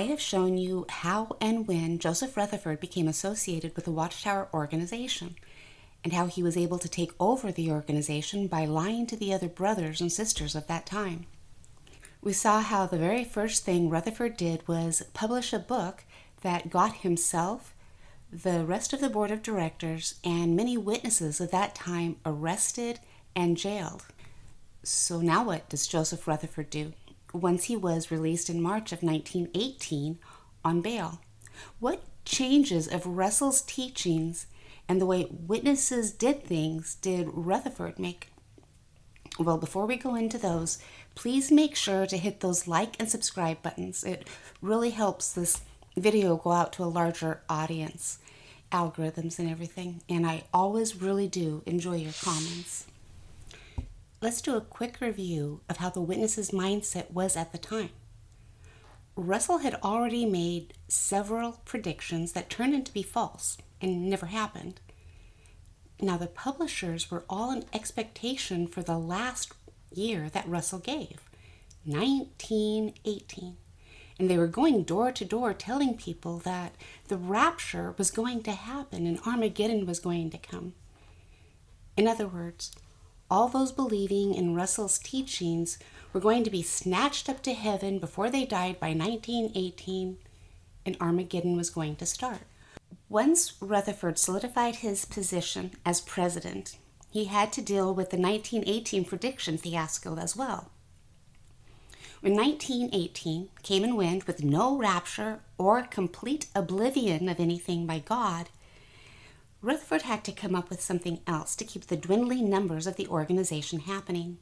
I have shown you how and when Joseph Rutherford became associated with the Watchtower organization, and how he was able to take over the organization by lying to the other brothers and sisters of that time. We saw how the very first thing Rutherford did was publish a book that got himself, the rest of the board of directors, and many witnesses of that time arrested and jailed. So now what does Joseph Rutherford do once he was released in March of 1918 on bail? What changes of Russell's teachings and the way witnesses did things did Rutherford make? Well, before we go into those, please make sure to hit those like and subscribe buttons. It really helps this video go out to a larger audience, algorithms and everything, and I always really do enjoy your comments. Let's do a quick review of how the witnesses' mindset was at the time. Russell had already made several predictions that turned out to be false and never happened. Now, the publishers were all in expectation for the last year that Russell gave, 1918. And they were going door to door telling people that the rapture was going to happen and Armageddon was going to come. In other words, all those believing in Russell's teachings were going to be snatched up to heaven before they died by 1918, and Armageddon was going to start. Once Rutherford solidified his position as president, he had to deal with the 1918 prediction fiasco as well. When 1918 came and went with no rapture or complete oblivion of anything by God, Rutherford had to come up with something else to keep the dwindling numbers of the organization happening.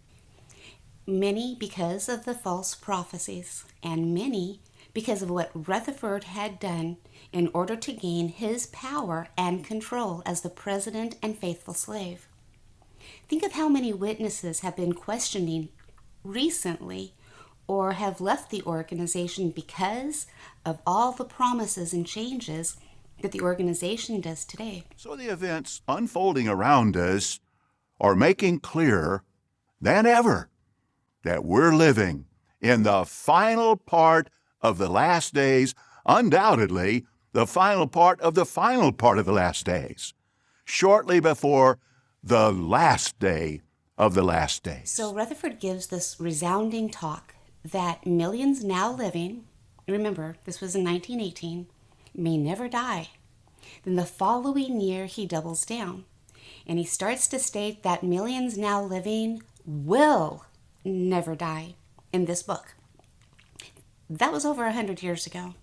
Many because of the false prophecies, and many because of what Rutherford had done in order to gain his power and control as the president and faithful slave. Think of how many witnesses have been questioning recently or have left the organization because of all the promises and changes that the organization does today. So the events unfolding around us are making clearer than ever that we're living in the final part of the last days, undoubtedly the final part of the final part of the last days, shortly before the last day of the last days. So Rutherford gives this resounding talk that millions now living, remember this was in 1918, may never die. Then the following year he doubles down and he starts to state that millions now living will never die in this book. That was over 100 years ago.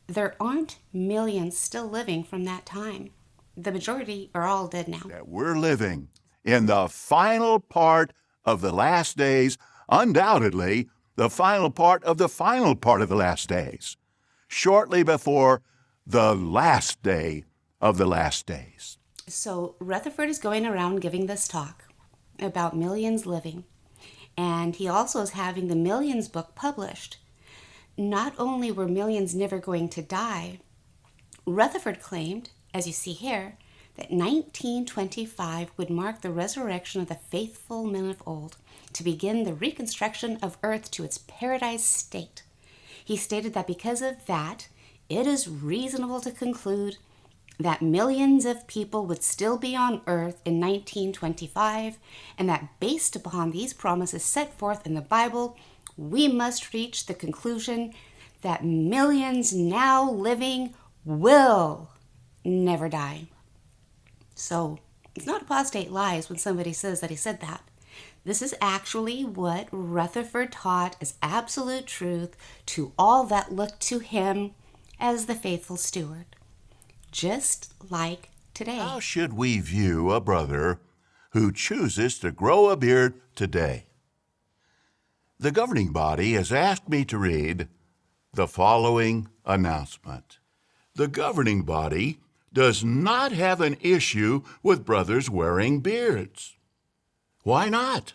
There aren't millions still living from that time. The majority are all dead now. That we're living in the final part of the last days, undoubtedly the final part of the final part of the last days, shortly before the last day of the last days. So Rutherford is going around giving this talk about millions living, and he also is having the Millions book published. Not only were millions never going to die, Rutherford claimed, as you see here, that 1925 would mark the resurrection of the faithful men of old to begin the reconstruction of earth to its paradise state. He stated that because of that, it is reasonable to conclude that millions of people would still be on earth in 1925, and that based upon these promises set forth in the Bible, we must reach the conclusion that millions now living will never die. So it's not apostate lies when somebody says that he said that. This is actually what Rutherford taught as absolute truth to all that looked to him as the faithful steward, just like today. How should we view a brother who chooses to grow a beard today? The governing body has asked me to read the following announcement. The governing body does not have an issue with brothers wearing beards. Why not?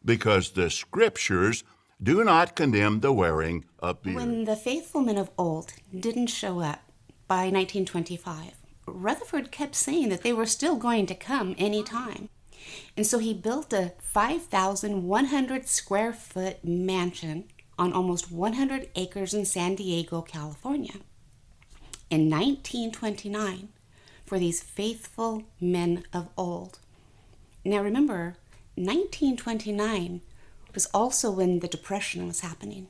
Because the Scriptures do not condemn the wearing of beards. When the faithful men of old didn't show up by 1925, Rutherford kept saying that they were still going to come any time. And so he built a 5,100 square foot mansion on almost 100 acres in San Diego, California, in 1929 for these faithful men of old. Now remember, 1929 was also when the Depression was happening.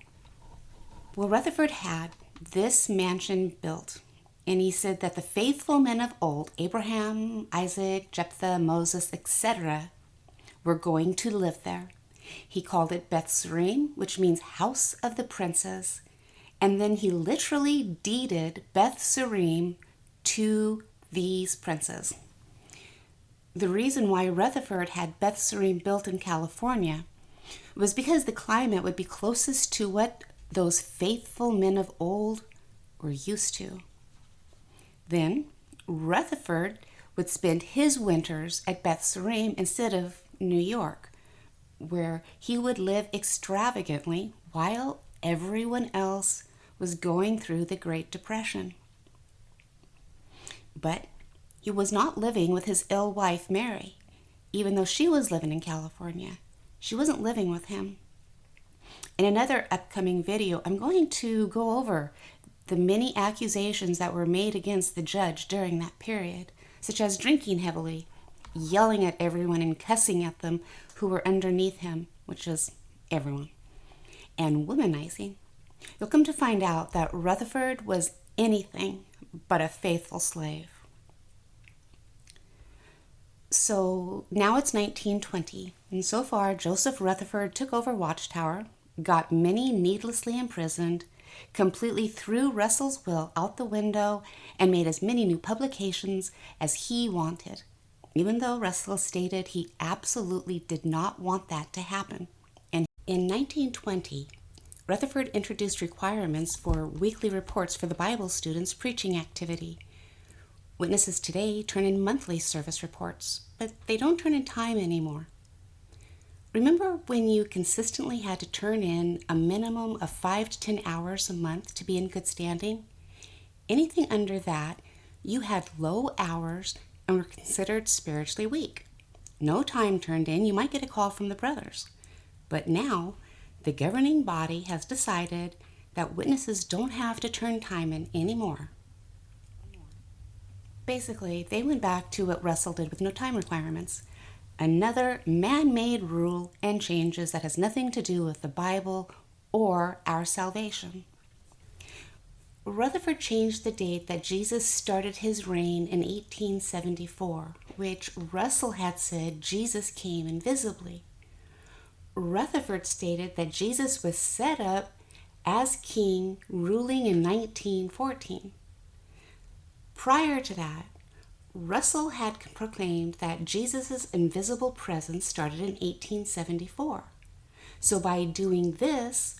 Well, Rutherford had this mansion built, and he said that the faithful men of old, Abraham, Isaac, Jephthah, Moses, etc., were going to live there. He called it Beth Surim, which means house of the princes, and then he literally deeded Beth Surim to these princes. The reason why Rutherford had Beth Surim built in California was because the climate would be closest to what those faithful men of old were used to. Then Rutherford would spend his winters at Beth Surim instead of New York, where he would live extravagantly while everyone else was going through the Great Depression. But he was not living with his ill wife, Mary, even though she was living in California. She wasn't living with him. In another upcoming video, I'm going to go over the many accusations that were made against the judge during that period, such as drinking heavily, yelling at everyone and cussing at them who were underneath him, which is everyone, and womanizing. You'll come to find out that Rutherford was anything but a faithful slave. So now it's 1920, and so far Joseph Rutherford took over Watchtower, got many needlessly imprisoned, completely threw Russell's will out the window, and made as many new publications as he wanted, even though Russell stated he absolutely did not want that to happen. And in 1920, Rutherford introduced requirements for weekly reports for the Bible students' preaching activity. Witnesses today turn in monthly service reports, but they don't turn in time anymore. Remember when you consistently had to turn in a minimum of 5 to 10 hours a month to be in good standing? Anything under that, you had low hours and were considered spiritually weak. No time turned in, you might get a call from the brothers. But now, the governing body has decided that witnesses don't have to turn time in anymore. Basically, they went back to what Russell did with no time requirements. Another man-made rule and changes that has nothing to do with the Bible or our salvation. Rutherford changed the date that Jesus started his reign in 1874, which Russell had said Jesus came invisibly. Rutherford stated that Jesus was set up as king ruling in 1914. Prior to that, Russell had proclaimed that Jesus' invisible presence started in 1874. So by doing this,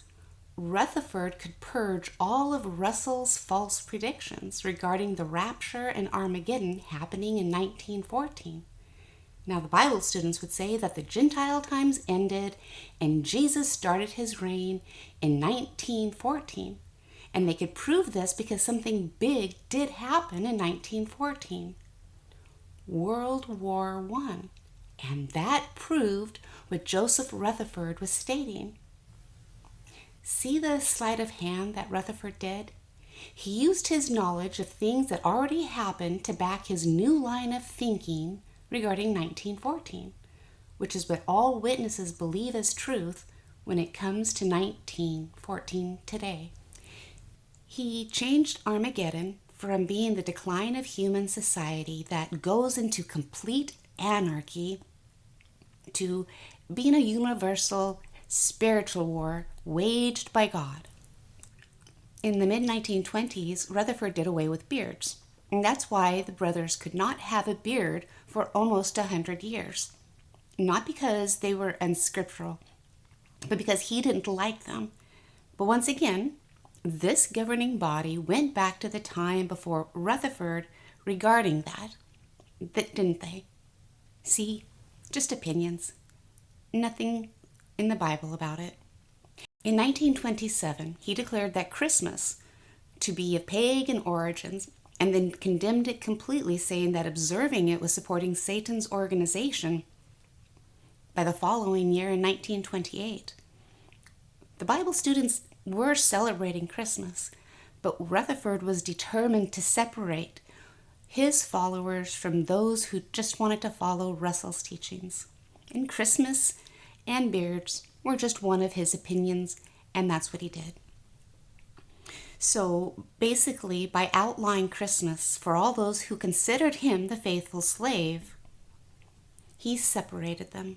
Rutherford could purge all of Russell's false predictions regarding the rapture and Armageddon happening in 1914. Now, the Bible students would say that the Gentile times ended and Jesus started his reign in 1914. And they could prove this because something big did happen in 1914. World War I. And that proved what Joseph Rutherford was stating. See the sleight of hand that Rutherford did? He used his knowledge of things that already happened to back his new line of thinking regarding 1914, which is what all witnesses believe as truth when it comes to 1914 today. He changed Armageddon from being the decline of human society that goes into complete anarchy to being a universal spiritual war waged by God. In the mid-1920s, Rutherford did away with beards, and that's why the brothers could not have a beard for almost 100 years. Not because they were unscriptural, but because he didn't like them. But once again, this governing body went back to the time before Rutherford regarding that, didn't they? See, just opinions. Nothing in the Bible about it. In 1927, he declared that Christmas to be of pagan origins and then condemned it completely, saying that observing it was supporting Satan's organization. By the following year, in 1928, The Bible students were celebrating Christmas, but Rutherford was determined to separate his followers from those who just wanted to follow Russell's teachings. And Christmas and beards were just one of his opinions, and that's what he did. So basically, by outlawing Christmas for all those who considered him the faithful slave, he separated them.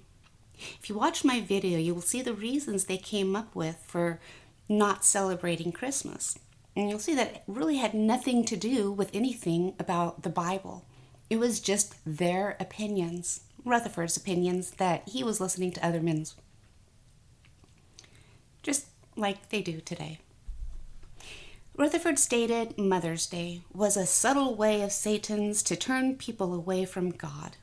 If you watch my video, you will see the reasons they came up with for not celebrating Christmas. And you'll see that it really had nothing to do with anything about the Bible. It was just their opinions, Rutherford's opinions, that he was listening to other men's. Just like they do today. Rutherford stated Mother's Day was a subtle way of Satan's to turn people away from God.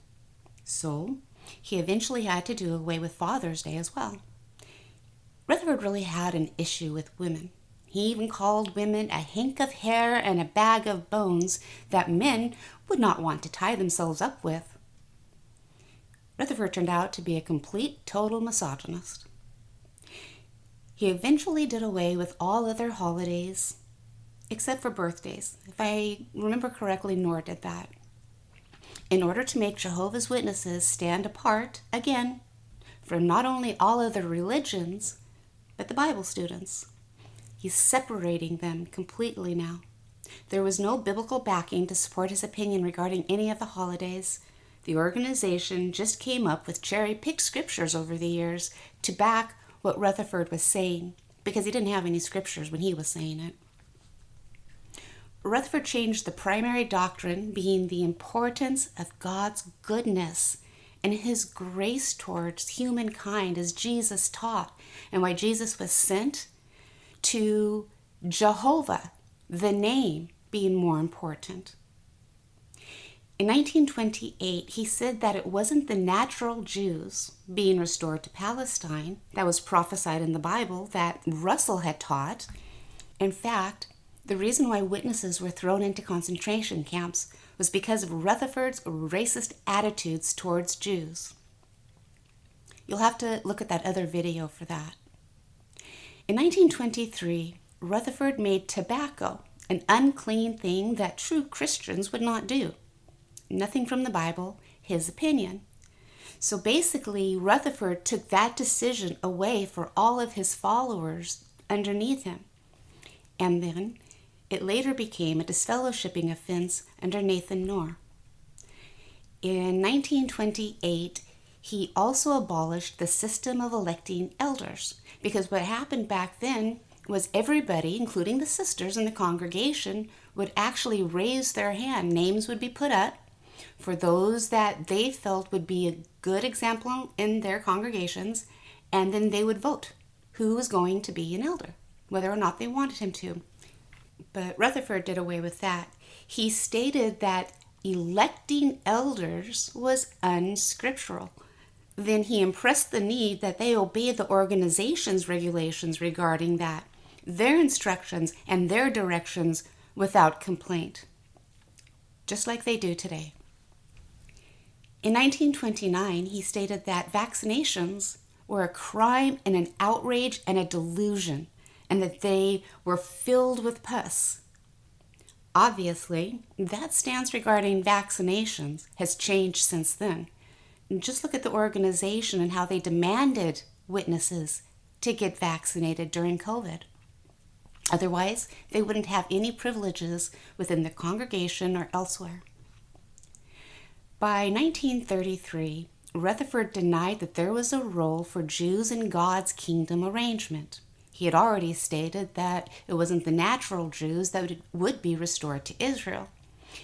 So he eventually had to do away with Father's Day as well. Rutherford really had an issue with women. He even called women a hank of hair and a bag of bones that men would not want to tie themselves up with. Rutherford turned out to be a complete, total misogynist. He eventually did away with all other holidays, except for birthdays. If I remember correctly, Nor did that. In order to make Jehovah's Witnesses stand apart, again, from not only all other religions, but the Bible students. He's separating them completely now. There was no biblical backing to support his opinion regarding any of the holidays. The organization just came up with cherry-picked scriptures over the years to back what Rutherford was saying, because he didn't have any scriptures when he was saying it. Rutherford changed the primary doctrine being the importance of God's goodness and his grace towards humankind as Jesus taught, and why Jesus was sent, to Jehovah, the name being more important. In 1928, he said that it wasn't the natural Jews being restored to Palestine that was prophesied in the Bible that Russell had taught. In fact, the reason why witnesses were thrown into concentration camps was because of Rutherford's racist attitudes towards Jews. You'll have to look at that other video for that. In 1923, Rutherford made tobacco an unclean thing that true Christians would not do. Nothing from the Bible, his opinion. So basically, Rutherford took that decision away for all of his followers underneath him. And then it later became a disfellowshipping offense under Nathan Knorr. In 1928, he also abolished the system of electing elders, because what happened back then was everybody, including the sisters in the congregation, would actually raise their hand. Names would be put up for those that they felt would be a good example in their congregations, and then they would vote who was going to be an elder, whether or not they wanted him to. But Rutherford did away with that. He stated that electing elders was unscriptural. Then he impressed the need that they obey the organization's regulations regarding that, their instructions and their directions without complaint, just like they do today. In 1929, he stated that vaccinations were a crime and an outrage and a delusion, and that they were filled with pus. Obviously, that stance regarding vaccinations has changed since then. And just look at the organization and how they demanded witnesses to get vaccinated during COVID. Otherwise, they wouldn't have any privileges within the congregation or elsewhere. By 1933, Rutherford denied that there was a role for Jews in God's kingdom arrangement. He had already stated that it wasn't the natural Jews that would be restored to Israel.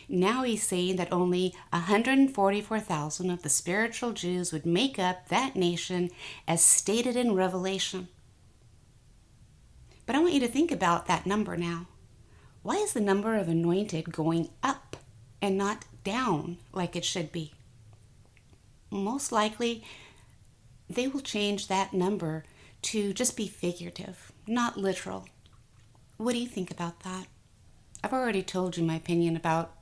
Now he's saying that only 144,000 of the spiritual Jews would make up that nation as stated in Revelation. But I want you to think about that number now. Why is the number of anointed going up and not down like it should be? Most likely, they will change that number to just be figurative, not literal. What do you think about that? I've already told you my opinion about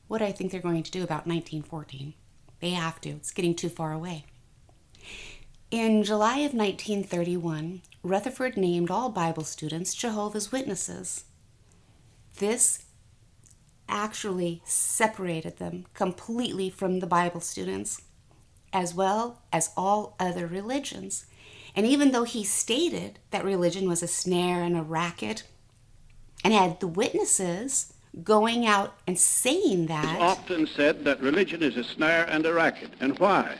what I think they're going to do about 1914. They have to. It's getting too far away. In July of 1931, Rutherford named all Bible students Jehovah's Witnesses. This actually separated them completely from the Bible students, as well as all other religions. And even though he stated that religion was a snare and a racket, and had the witnesses going out and saying that, It's often said that religion is a snare and a racket. And why?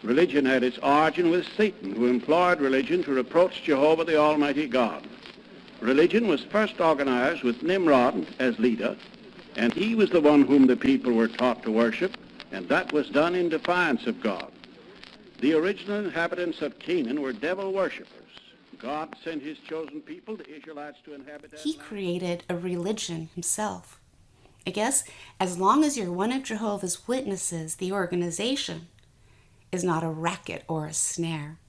Religion had its origin with Satan, who employed religion to reproach Jehovah, the Almighty God. Religion was first organized with Nimrod as leader, and he was the one whom the people were taught to worship, and that was done in defiance of God. The original inhabitants of Canaan were devil worshippers. God sent his chosen people, the Israelites, to inhabit that he land. created a religion himself. I guess as long as you're one of Jehovah's Witnesses, the organization is not a racket or a snare.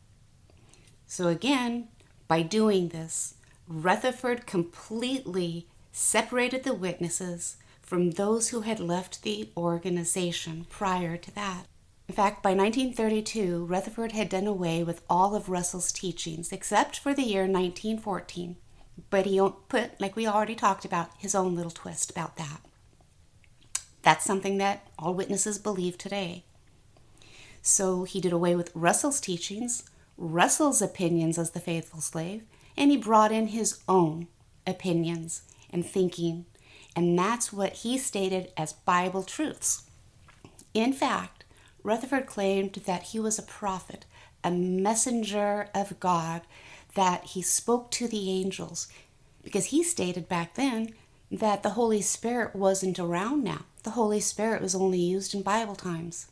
So again, by doing this, Rutherford completely separated the witnesses from those who had left the organization prior to that. In fact, by 1932, Rutherford had done away with all of Russell's teachings except for the year 1914, but he put, like we already talked about, his own little twist about that. That's something that all witnesses believe today. So he did away with Russell's teachings, Russell's opinions as the faithful slave, and he brought in his own opinions and thinking, and that's what he stated as Bible truths. In fact, Rutherford claimed that he was a prophet, a messenger of God, that he spoke to the angels, because he stated back then that the Holy Spirit wasn't around now. The Holy Spirit was only used in Bible times.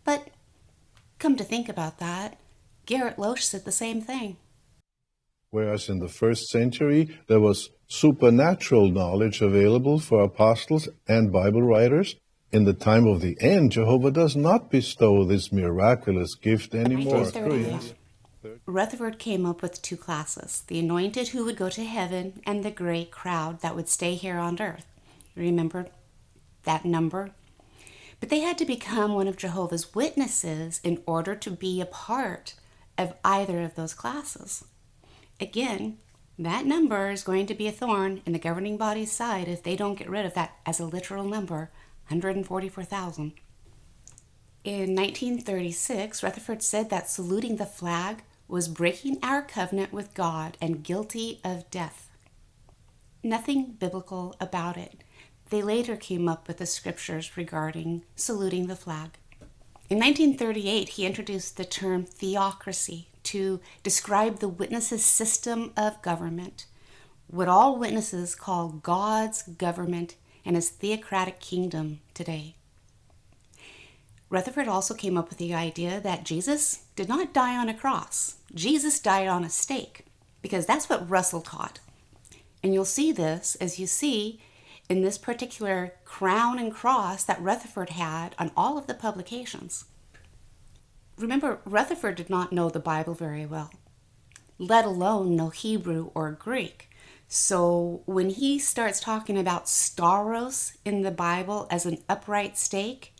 But come to think about that, Garrett Loesch said the same thing. Whereas in the first century, there was supernatural knowledge available for apostles and Bible writers, in the time of the end, Jehovah does not bestow this miraculous gift anymore. 1938, Rutherford came up with two classes, the anointed who would go to heaven and the great crowd that would stay here on earth. Remember that number? But they had to become one of Jehovah's Witnesses in order to be a part of either of those classes. Again, that number is going to be a thorn in the governing body's side if they don't get rid of that as a literal number, 144,000. In 1936, Rutherford said that saluting the flag was breaking our covenant with God and guilty of death. Nothing biblical about it. They later came up with the scriptures regarding saluting the flag. In 1938, he introduced the term theocracy to describe the witnesses' system of government, what all witnesses call God's government and his theocratic kingdom today. Rutherford also came up with the idea that Jesus did not die on a cross. Jesus died on a stake, because that's what Russell taught. And you'll see this as you see in this particular crown and cross that Rutherford had on all of the publications. Remember, Rutherford did not know the Bible very well, let alone know Hebrew or Greek. So when he starts talking about stauros in the Bible as an upright stake,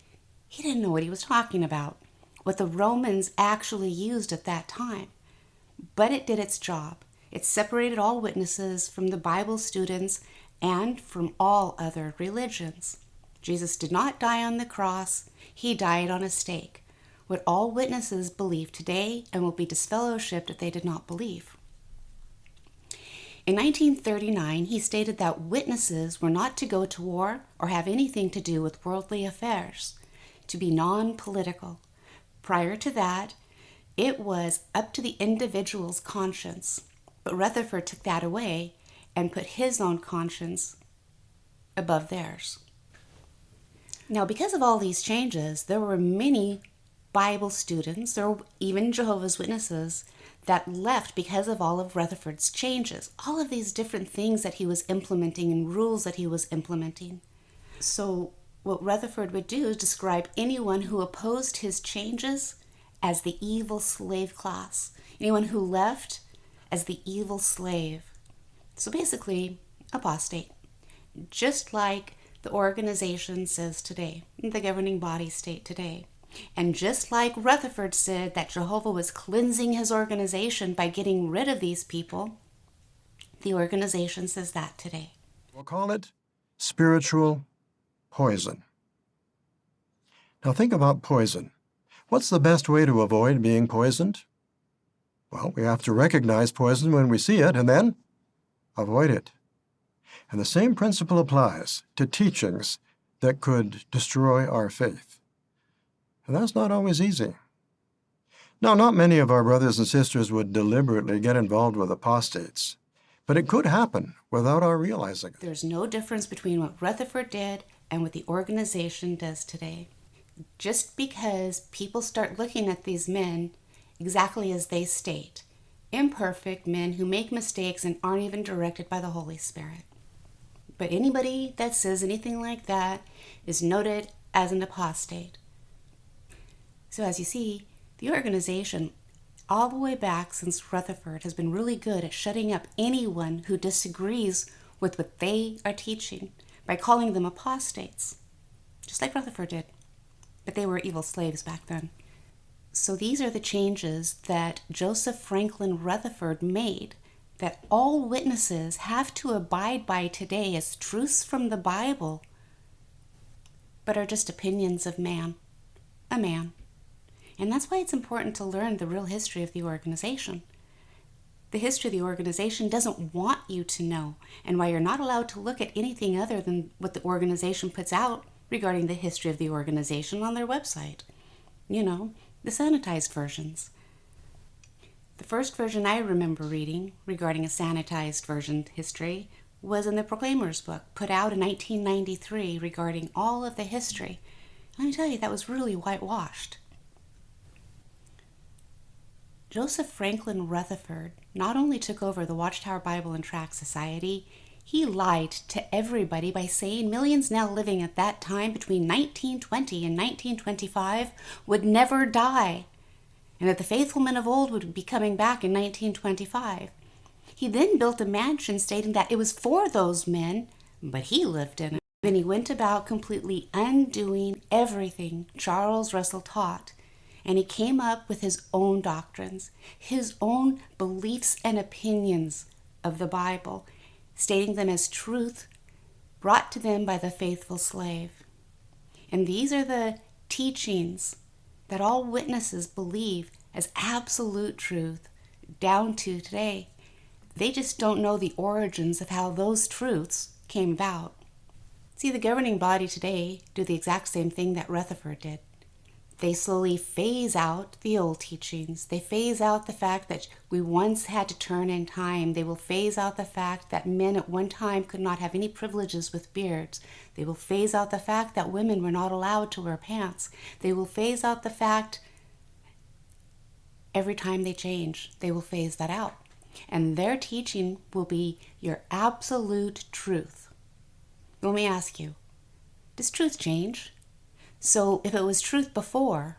he didn't know what he was talking about, what the Romans actually used at that time. But it did its job. It separated all witnesses from the Bible students and from all other religions. Jesus did not die on the cross. He died on a stake, what all witnesses believe today and will be disfellowshipped if they did not believe. In 1939, he stated that witnesses were not to go to war or have anything to do with worldly affairs, to be non-political. Prior to that, it was up to the individual's conscience. But Rutherford took that away and put his own conscience above theirs. Now, because of all these changes, there were many Bible students, or even Jehovah's Witnesses, that left because of all of Rutherford's changes, all of these different things that he was implementing and rules that he was implementing. So what Rutherford would do is describe anyone who opposed his changes as the evil slave class, anyone who left as the evil slave. So basically, apostate, just like the organization says today, the governing body state today. And just like Rutherford said that Jehovah was cleansing his organization by getting rid of these people, the organization says that today. We'll call it spiritual poison. Now think about poison. What's the best way to avoid being poisoned? Well, we have to recognize poison when we see it and then avoid it. And the same principle applies to teachings that could destroy our faith. And that's not always easy. Now, not many of our brothers and sisters would deliberately get involved with apostates, but it could happen without our realizing it. There's no difference between what Rutherford did and what the organization does today. Just because people start looking at these men exactly as they state, imperfect men who make mistakes and aren't even directed by the Holy Spirit. But anybody that says anything like that is noted as an apostate. So as you see, the organization, all the way back since Rutherford, has been really good at shutting up anyone who disagrees with what they are teaching by calling them apostates, just like Rutherford did. But they were evil slaves back then. So these are the changes that Joseph Franklin Rutherford made, that all witnesses have to abide by today as truths from the Bible, but are just opinions of man, a man. And that's why it's important to learn the real history of the organization. The history of the organization doesn't want you to know, and why you're not allowed to look at anything other than what the organization puts out regarding the history of the organization on their website. You know, the sanitized versions. The first version I remember reading regarding a sanitized version history was in the Proclaimer's book, put out in 1993 regarding all of the history. Let me tell you, that was really whitewashed. Joseph Franklin Rutherford not only took over the Watchtower Bible and Tract Society, he lied to everybody by saying millions now living at that time between 1920 and 1925 would never die, and that the faithful men of old would be coming back in 1925. He then built a mansion stating that it was for those men, but he lived in it. Then he went about completely undoing everything Charles Russell taught, and he came up with his own doctrines, his own beliefs and opinions of the Bible, stating them as truth brought to them by the faithful slave. And these are the teachings that all witnesses believe as absolute truth down to today. They just don't know the origins of how those truths came about. See, the governing body today do the exact same thing that Rutherford did. They slowly phase out the old teachings. They phase out the fact that we once had to turn in time. They will phase out the fact that men at one time could not have any privileges with beards. They will phase out the fact that women were not allowed to wear pants. They will phase out the fact every time they change, they will phase that out. And their teaching will be your absolute truth. Let me ask you, does truth change? So if it was truth before,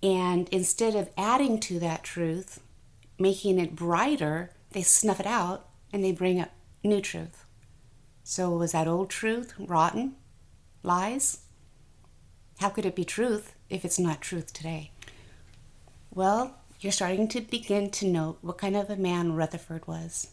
and instead of adding to that truth, making it brighter, they snuff it out and they bring up new truth. So was that old truth rotten? Lies? How could it be truth if it's not truth today? Well, you're starting to begin to note what kind of a man Rutherford was.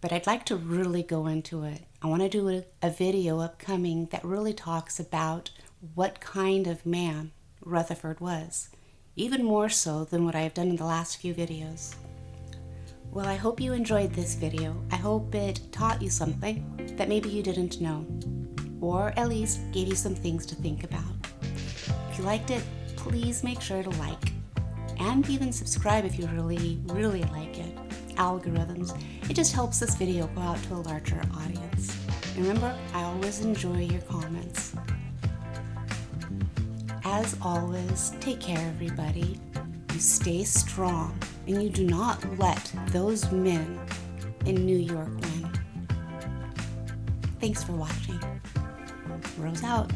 But I'd like to really go into it. I want to do a video upcoming that really talks about what kind of man Rutherford was, even more so than what I have done in the last few videos. Well, I hope you enjoyed this video. I hope it taught you something that maybe you didn't know, or at least gave you some things to think about. If you liked it, please make sure to like, and even subscribe if you really, really like it. Algorithms. It just helps this video go out to a larger audience. And remember, I always enjoy your comments. As always, take care, everybody. You stay strong, and you do not let those men in New York win. Thanks for watching. Rose out.